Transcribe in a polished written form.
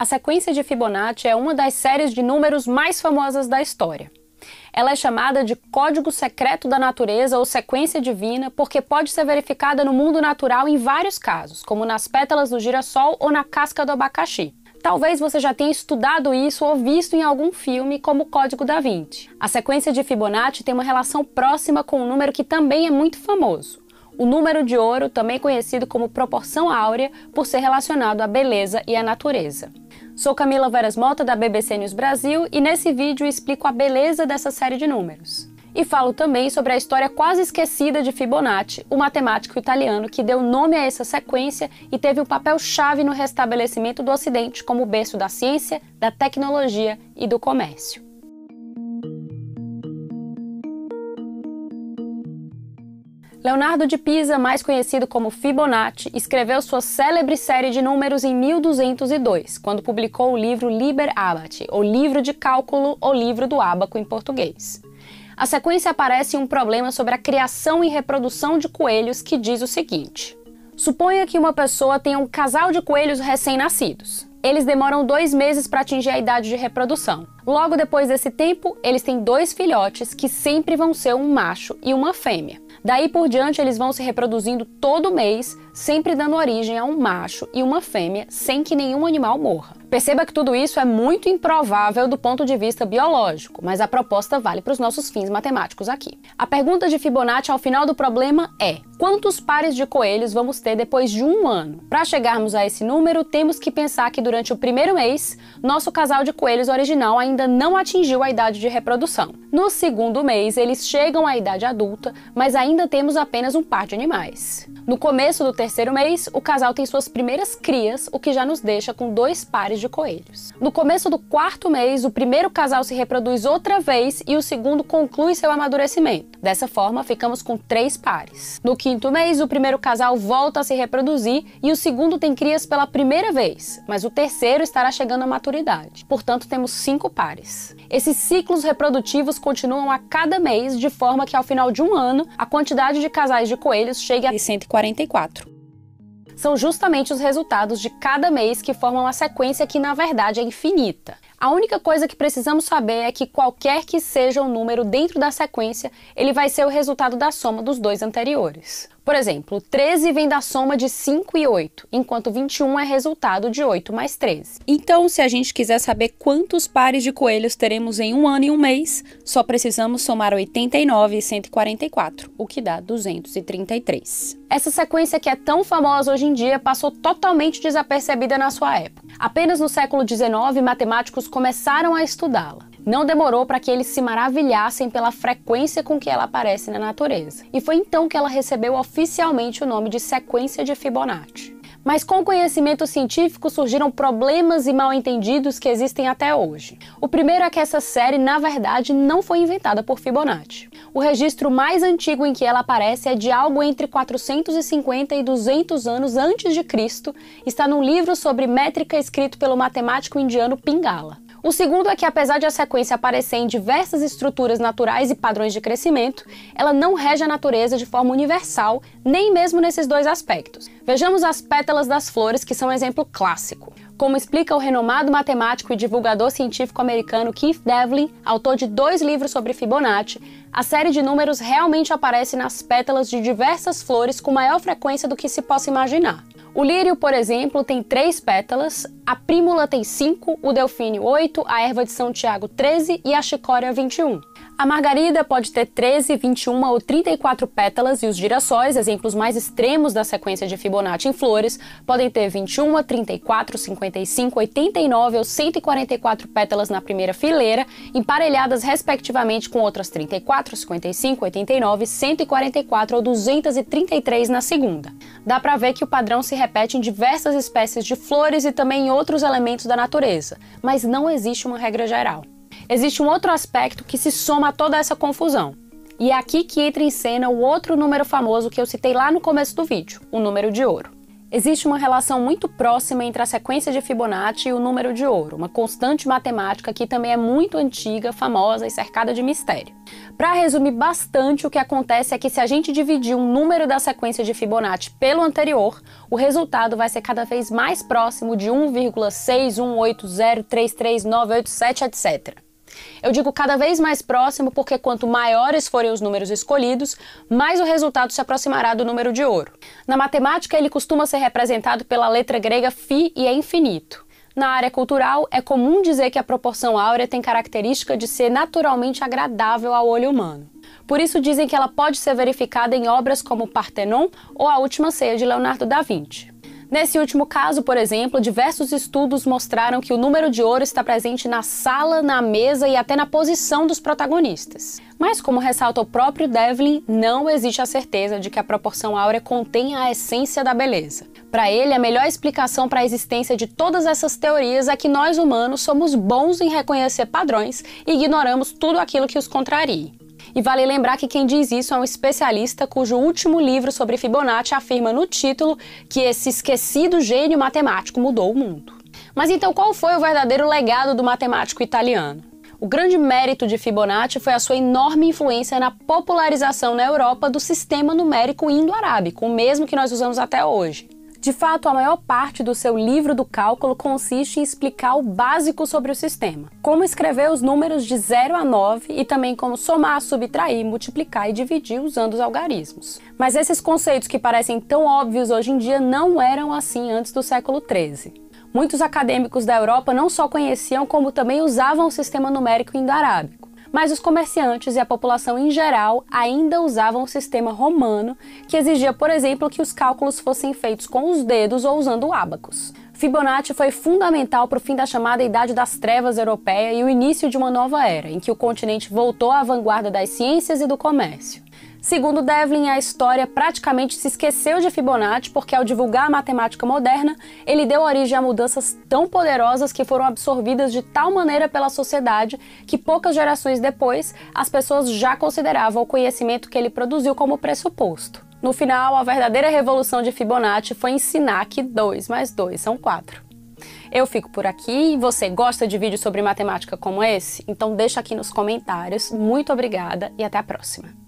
A sequência de Fibonacci é uma das séries de números mais famosas da história. Ela é chamada de código secreto da natureza ou sequência divina porque pode ser verificada no mundo natural em vários casos, como nas pétalas do girassol ou na casca do abacaxi. Talvez você já tenha estudado isso ou visto em algum filme como o Código da Vinci. A sequência de Fibonacci tem uma relação próxima com um número que também é muito famoso. O número de ouro, também conhecido como proporção áurea, por ser relacionado à beleza e à natureza. Sou Camila Veras Mota, da BBC News Brasil, e nesse vídeo explico a beleza dessa série de números. E falo também sobre a história quase esquecida de Fibonacci, o matemático italiano que deu nome a essa sequência e teve um papel-chave no restabelecimento do Ocidente como berço da ciência, da tecnologia e do comércio. Leonardo de Pisa, mais conhecido como Fibonacci, escreveu sua célebre série de números em 1202, quando publicou o livro Liber Abaci, ou Livro de Cálculo ou Livro do Ábaco em português. A sequência aparece em um problema sobre a criação e reprodução de coelhos que diz o seguinte: suponha que uma pessoa tenha um casal de coelhos recém-nascidos. Eles demoram 2 meses para atingir a idade de reprodução. Logo depois desse tempo, eles têm 2 filhotes que sempre vão ser um macho e uma fêmea. Daí por diante, eles vão se reproduzindo todo mês, sempre dando origem a um macho e uma fêmea, sem que nenhum animal morra. Perceba que tudo isso é muito improvável do ponto de vista biológico, mas a proposta vale para os nossos fins matemáticos aqui. A pergunta de Fibonacci ao final do problema é: quantos pares de coelhos vamos ter depois de 1 ano? Para chegarmos a esse número, temos que pensar que durante o primeiro mês, nosso casal de coelhos original ainda não atingiu a idade de reprodução. No segundo mês, eles chegam à idade adulta, mas ainda temos apenas um par de animais. No começo do terceiro mês, o casal tem suas primeiras crias, o que já nos deixa com 2 pares de coelhos. No começo do 4º mês, o primeiro casal se reproduz outra vez e o segundo conclui seu amadurecimento. Dessa forma, ficamos com 3 pares. No 5º mês, o primeiro casal volta a se reproduzir e o segundo tem crias pela primeira vez, mas o terceiro estará chegando à maturidade. Portanto, temos 5 pares. Esses ciclos reprodutivos continuam a cada mês, de forma que ao final de 1 ano, a quantidade de casais de coelhos chegue a 144. São justamente os resultados de cada mês que formam a sequência que, na verdade, é infinita. A única coisa que precisamos saber é que qualquer que seja o número dentro da sequência, ele vai ser o resultado da soma dos 2 anteriores. Por exemplo, 13 vem da soma de 5 e 8, enquanto 21 é resultado de 8 mais 13. Então, se a gente quiser saber quantos pares de coelhos teremos em 1 ano e 1 mês, só precisamos somar 89 e 144, o que dá 233. Essa sequência que é tão famosa hoje em dia passou totalmente desapercebida na sua época. Apenas no século XIX, matemáticos começaram a estudá-la. Não demorou para que eles se maravilhassem pela frequência com que ela aparece na natureza. E foi então que ela recebeu oficialmente o nome de sequência de Fibonacci. Mas com o conhecimento científico surgiram problemas e mal-entendidos que existem até hoje. O primeiro é que essa série, na verdade, não foi inventada por Fibonacci. O registro mais antigo em que ela aparece é de algo entre 450 e 200 anos antes de Cristo, está num livro sobre métrica escrito pelo matemático indiano Pingala. O segundo é que, apesar de a sequência aparecer em diversas estruturas naturais e padrões de crescimento, ela não rege a natureza de forma universal, nem mesmo nesses 2 aspectos. Vejamos as pétalas das flores, que são um exemplo clássico. Como explica o renomado matemático e divulgador científico americano Keith Devlin, autor de 2 livros sobre Fibonacci, a série de números realmente aparece nas pétalas de diversas flores com maior frequência do que se possa imaginar. O lírio, por exemplo, tem 3 pétalas, a prímula tem 5, o delfínio 8, a erva de São Tiago 13 e a chicória 21. A margarida pode ter 13, 21 ou 34 pétalas e os girassóis, exemplos mais extremos da sequência de Fibonacci em flores, podem ter 21, 34, 55, 89 ou 144 pétalas na primeira fileira, emparelhadas respectivamente com outras 34, 55, 89, 144 ou 233 na segunda. Dá pra ver que o padrão se repete em diversas espécies de flores e também em outros elementos da natureza, mas não existe uma regra geral. Existe um outro aspecto que se soma a toda essa confusão. E é aqui que entra em cena o outro número famoso que eu citei lá no começo do vídeo, o número de ouro. Existe uma relação muito próxima entre a sequência de Fibonacci e o número de ouro, uma constante matemática que também é muito antiga, famosa e cercada de mistério. Para resumir bastante, o que acontece é que se a gente dividir um número da sequência de Fibonacci pelo anterior, o resultado vai ser cada vez mais próximo de 1,618033987, etc. Eu digo cada vez mais próximo porque quanto maiores forem os números escolhidos, mais o resultado se aproximará do número de ouro. Na matemática, ele costuma ser representado pela letra grega φ e é infinito. Na área cultural, é comum dizer que a proporção áurea tem característica de ser naturalmente agradável ao olho humano. Por isso dizem que ela pode ser verificada em obras como o Partenon ou A Última Ceia de Leonardo da Vinci. Nesse último caso, por exemplo, diversos estudos mostraram que o número de ouro está presente na sala, na mesa e até na posição dos protagonistas. Mas, como ressalta o próprio Devlin, não existe a certeza de que a proporção áurea contém a essência da beleza. Para ele, a melhor explicação para a existência de todas essas teorias é que nós humanos somos bons em reconhecer padrões e ignoramos tudo aquilo que os contraria. E vale lembrar que quem diz isso é um especialista cujo último livro sobre Fibonacci afirma no título que esse esquecido gênio matemático mudou o mundo. Mas então qual foi o verdadeiro legado do matemático italiano? O grande mérito de Fibonacci foi a sua enorme influência na popularização na Europa do sistema numérico indo-arábico, o mesmo que nós usamos até hoje. De fato, a maior parte do seu livro do cálculo consiste em explicar o básico sobre o sistema, como escrever os números de 0 a 9 e também como somar, subtrair, multiplicar e dividir usando os algarismos. Mas esses conceitos que parecem tão óbvios hoje em dia não eram assim antes do século XIII. Muitos acadêmicos da Europa não só conheciam, como também usavam o sistema numérico indo-arábico. Mas os comerciantes e a população em geral ainda usavam o sistema romano, que exigia, por exemplo, que os cálculos fossem feitos com os dedos ou usando o ábacos. Fibonacci foi fundamental para o fim da chamada Idade das Trevas europeia e o início de uma nova era, em que o continente voltou à vanguarda das ciências e do comércio. Segundo Devlin, a história praticamente se esqueceu de Fibonacci porque, ao divulgar a matemática moderna, ele deu origem a mudanças tão poderosas que foram absorvidas de tal maneira pela sociedade que poucas gerações depois, as pessoas já consideravam o conhecimento que ele produziu como pressuposto. No final, a verdadeira revolução de Fibonacci foi ensinar que 2 mais 2 são 4. Eu fico por aqui. Você gosta de vídeos sobre matemática como esse? Então deixa aqui nos comentários. Muito obrigada e até a próxima!